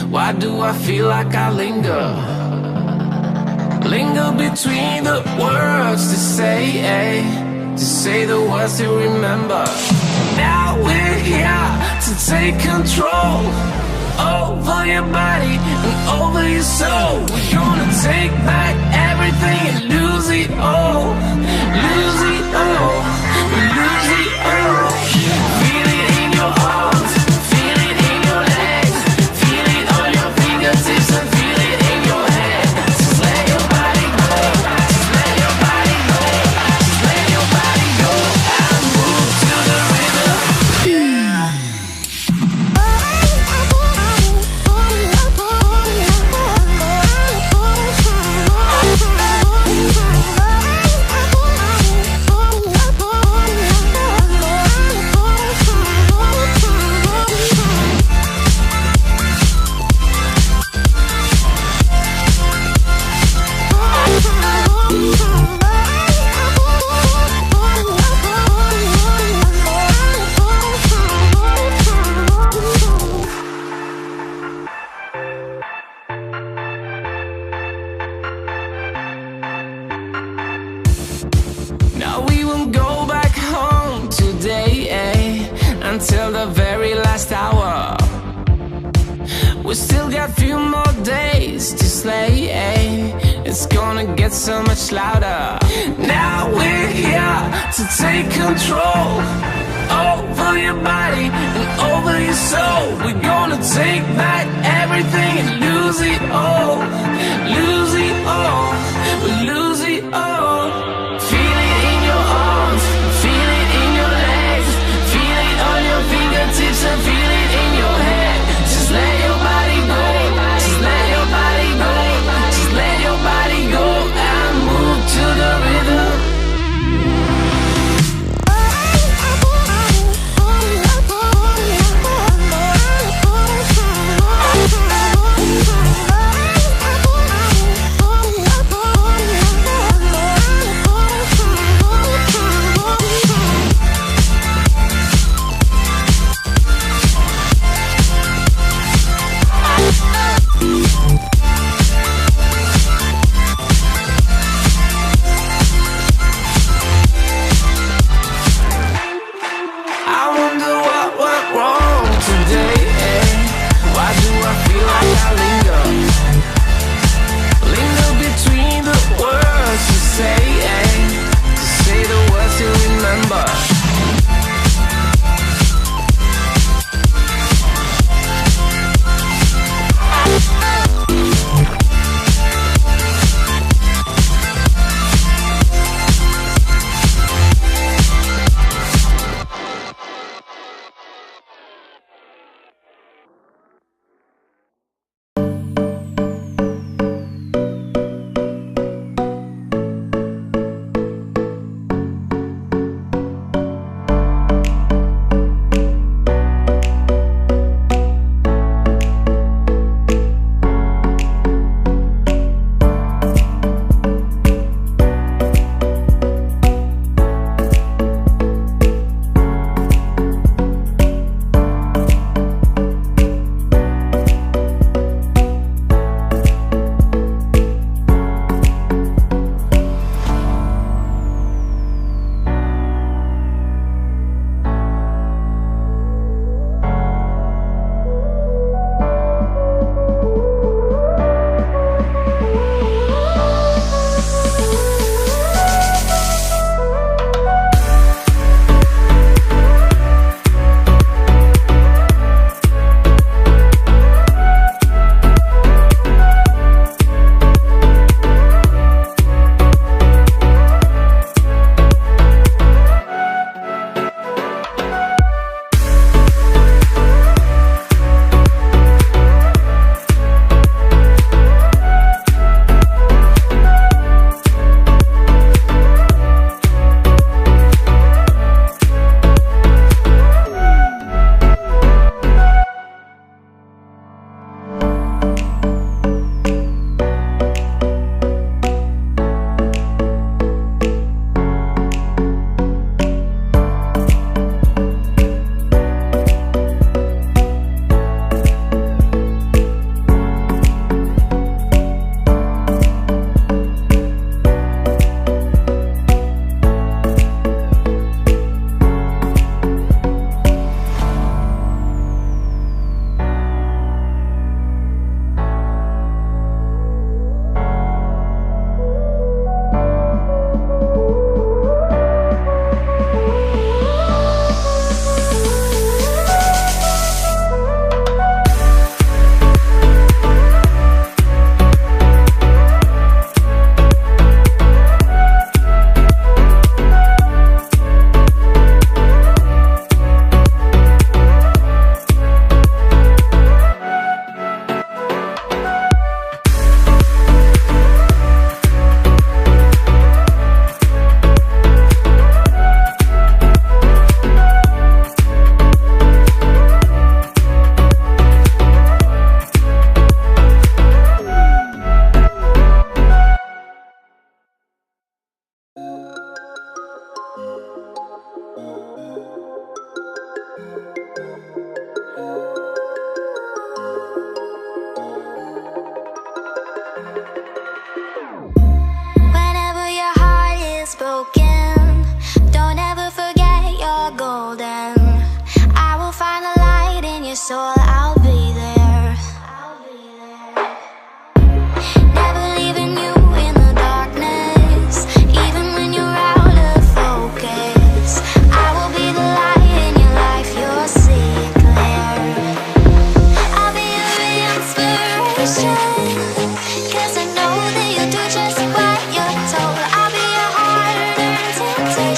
Why do I feel like I linger between the words to say the words to remember. Now we're here to take control over your body and over your soul. We're gonna take back everything and lose it all, lose it all, lose it all. Feel it in your arms, feel it in your legs, feel it on your fingertips and feel it in your head. Just let your body go, just let your body go, just let your body go and move to the rhythm. Yeah. Now we won't go back home today, until the very last hour. We still got few more days to slay, it's gonna get so much louder. Now we're here to take control over your body and over your soul. We're gonna take back everything and lose it all, lose it all, lose it all. Feel it in your arms, feel it in your legs, feel it on your fingertips and feel it in your head. Just let your body go, just let your body go, just let your body go and move to the rhythm.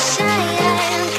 shine.